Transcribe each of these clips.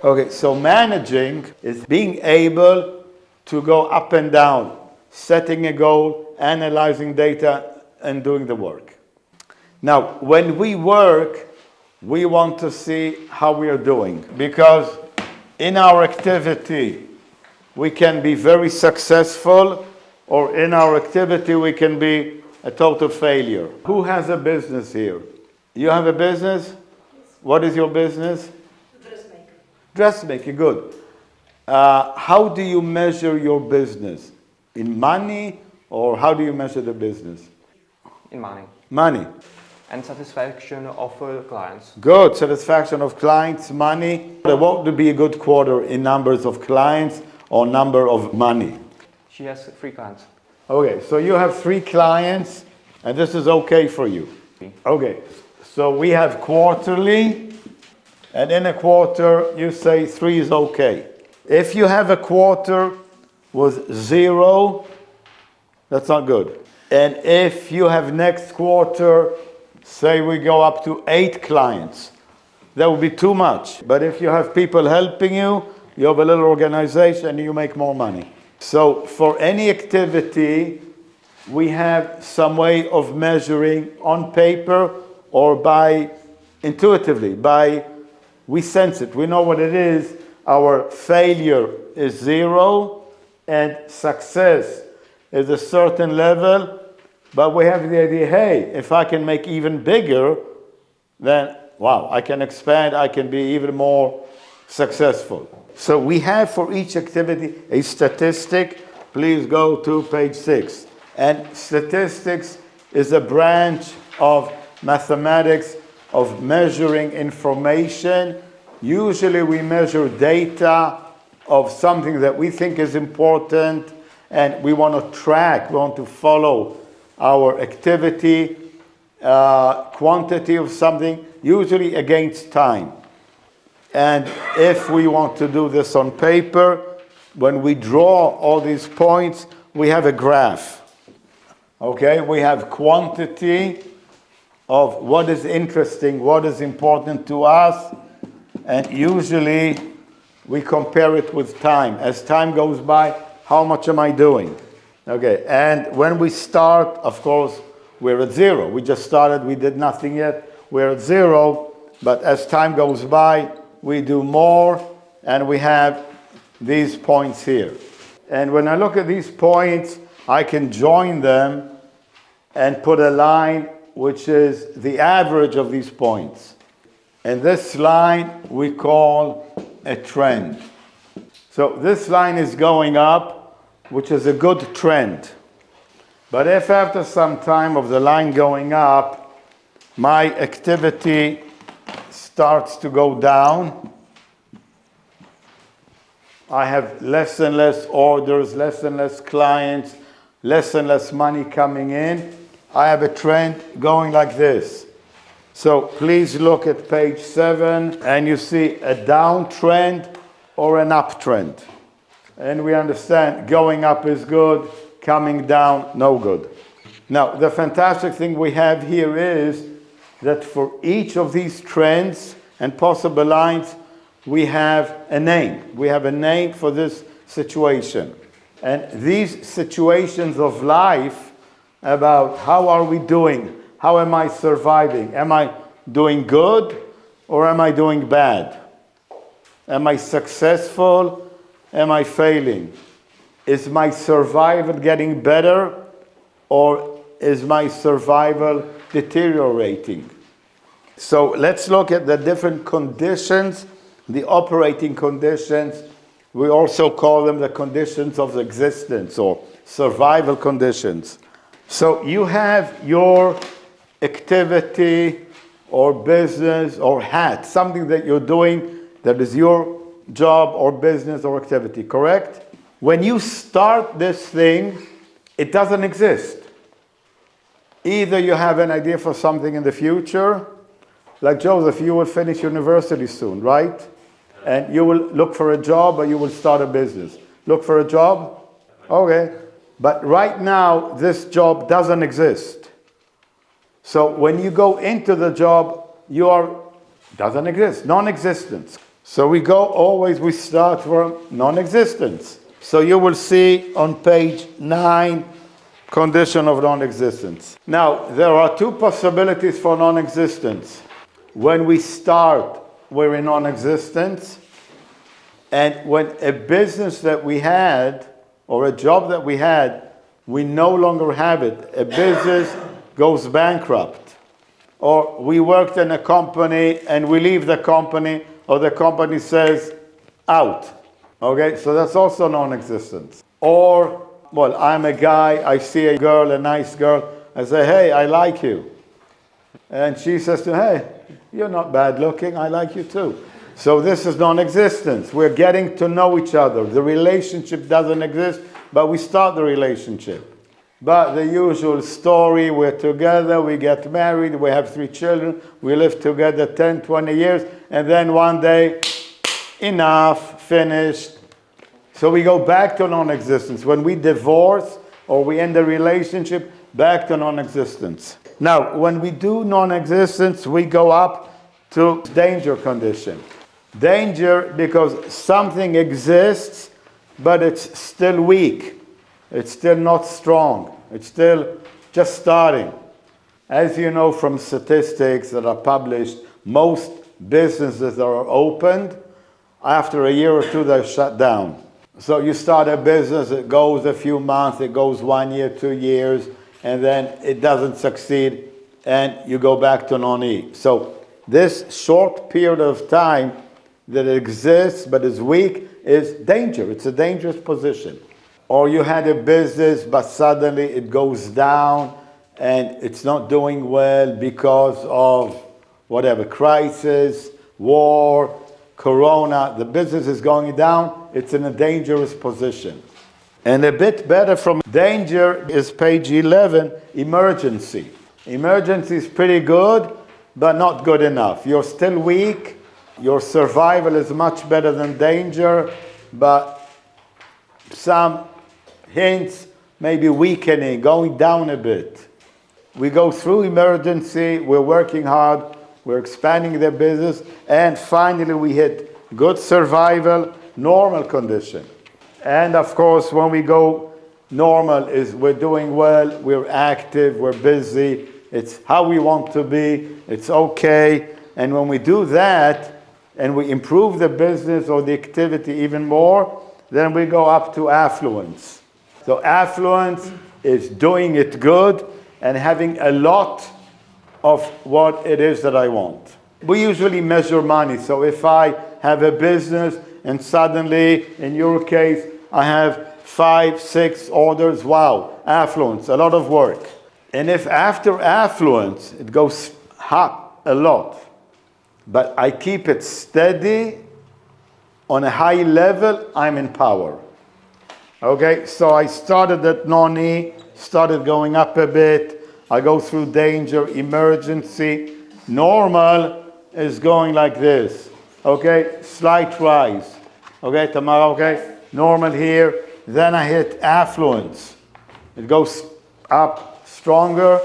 Okay, so managing is being able to go up and down, setting a goal, analyzing data, and doing the work. Now, when we work, we want to see how we are doing, because in our activity, we can be very successful, or in our activity, we can be a total failure. Who has a business here? You have a business? Yes. What is your business? Dressmaker. Dressmaker, good. How do you measure your business? In money, or how do you measure the business? In money. Money. And satisfaction of clients. Good, satisfaction of clients, money. What would be a good quarter in numbers of clients or number of money? She has 3 clients. Okay, so you have 3 clients, and this is okay for you. Okay, so we have quarterly, and in a quarter, you say 3 is okay. If you have a quarter with 0, that's not good. And if you have next quarter, say we go up to 8 clients, that would be too much. But if you have people helping you, you have a little organization, you make more money. So for any activity, we have some way of measuring on paper or by intuitively, we sense it, we know what it is. Our failure is 0 and success is a certain level, but we have the idea, hey, if I can make even bigger, then wow, I can expand, I can be even more successful. So we have for each activity a statistic. Please go to page 6. And statistics is a branch of mathematics of measuring information. Usually we measure data of something that we think is important, and we want to track, we want to follow our activity, quantity of something, usually against time. And if we want to do this on paper, when we draw all these points, we have a graph. Okay, we have quantity of what is interesting, what is important to us, and usually we compare it with time. As time goes by, how much am I doing? Okay, and when we start, of course, we're at 0. We just started, we did nothing yet, we're at 0, but as time goes by, we do more, and we have these points here. And when I look at these points, I can join them and put a line which is the average of these points. And this line we call a trend. So this line is going up, which is a good trend. But if after some time of the line going up, my activity starts to go down, I have less and less orders, less and less clients, less and less money coming in, I have a trend going like this. So please look at page 7, and you see a downtrend or an uptrend. And we understand going up is good, coming down, no good. Now, the fantastic thing we have here is that for each of these trends and possible lines, we have a name. We have a name for this situation. And these situations of life about how are we doing, how am I surviving, am I doing good or am I doing bad? Am I successful? Am I failing? Is my survival getting better or is my survival deteriorating? So let's look at the different conditions, the operating conditions. We also call them the conditions of existence or survival conditions. So you have your activity or business or hat, something that you're doing that is your job or business or activity, correct? When you start this thing, it doesn't exist. Either you have an idea for something in the future, like Joseph, you will finish university soon, right? And you will look for a job or you will start a business. Look for a job? Okay. But right now, this job doesn't exist. So when you go into the job, doesn't exist, non-existence. So we start from non-existence. So you will see on page 9, condition of non-existence. Now, there are two possibilities for non-existence. When we start, we're in non-existence. And when a business that we had, or a job that we had, we no longer have it. A business goes bankrupt. Or we worked in a company and we leave the company, or the company says, out. Okay, so that's also non-existence. Or, well, I'm a guy, I see a girl, a nice girl, I say, hey, I like you. And she says to me, hey, you're not bad looking, I like you too. So this is non-existence. We're getting to know each other. The relationship doesn't exist, but we start the relationship. But the usual story, we're together, we get married, we have 3 children, we live together 10, 20 years, and then one day, enough, finished. So we go back to non-existence. When we divorce or we end a relationship, back to non-existence. Now, when we do non-existence, we go up to danger condition. Danger because something exists, but it's still weak. It's still not strong. It's still just starting. As you know from statistics that are published, most businesses that are opened, after a year or two, they're shut down. So you start a business, it goes a few months, it goes 1 year, 2 years, and then it doesn't succeed, and you go back to non-E. So this short period of time that exists but is weak is danger. It's a dangerous position. Or you had a business, but suddenly it goes down, and it's not doing well because of whatever, crisis, war, Corona, the business is going down, it's in a dangerous position. And a bit better from danger is page 11, emergency. Emergency is pretty good, but not good enough. You're still weak, your survival is much better than danger, but some hints, maybe weakening, going down a bit. We go through emergency, we're working hard, we're expanding the business, and finally we hit good survival, normal condition. And of course, when we go normal is we're doing well, we're active, we're busy, it's how we want to be, it's okay. And when we do that, and we improve the business or the activity even more, then we go up to affluence. So affluence is doing it good and having a lot of what it is that I want. We usually measure money. So if I have a business and suddenly, in your case, I have 5, 6 orders, wow, affluence, a lot of work. And if after affluence, it goes up a lot, but I keep it steady on a high level, I'm in power. Okay, so I started at non-E, started going up a bit, I go through danger, emergency. Normal is going like this. Okay, slight rise. Okay, Tamara, okay? Normal here. Then I hit affluence. It goes up stronger,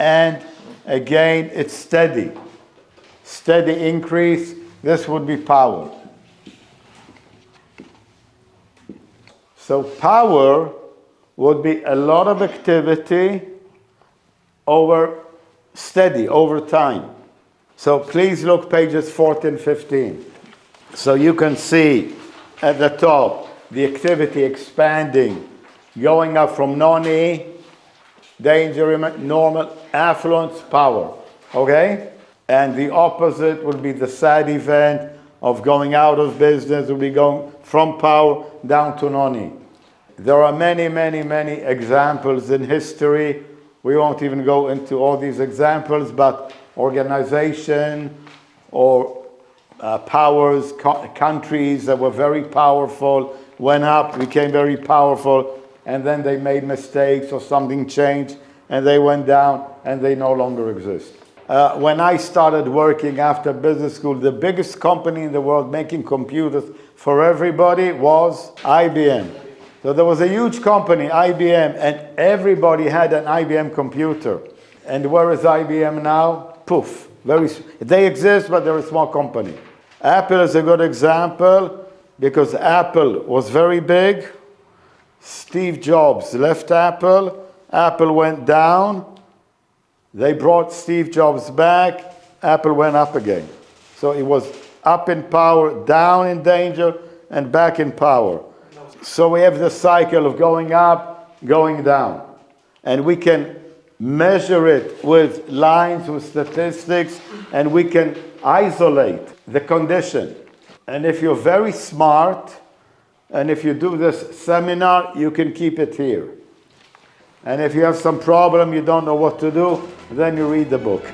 and again, it's steady. Steady increase. This would be power. So power would be a lot of activity steady over time. So please look pages 14, 15. So you can see at the top the activity expanding, going up from non-E, danger, normal, affluence, power. Okay? And the opposite would be the sad event of going out of business, will be going from power down to non-E. There are many, many, many examples in history. We won't even go into all these examples, but organization or powers, countries that were very powerful, went up, became very powerful, and then they made mistakes or something changed, and they went down, and they no longer exist. When I started working after business school, the biggest company in the world making computers for everybody was IBM. So there was a huge company, IBM, and everybody had an IBM computer. And where is IBM now? Poof. They exist, but they're a small company. Apple is a good example because Apple was very big. Steve Jobs left Apple. Apple went down. They brought Steve Jobs back. Apple went up again. So it was up in power, down in danger, and back in power. So we have the cycle of going up, going down. And we can measure it with lines, with statistics, and we can isolate the condition. And if you're very smart, and if you do this seminar, you can keep it here. And if you have some problem, you don't know what to do, then you read the book.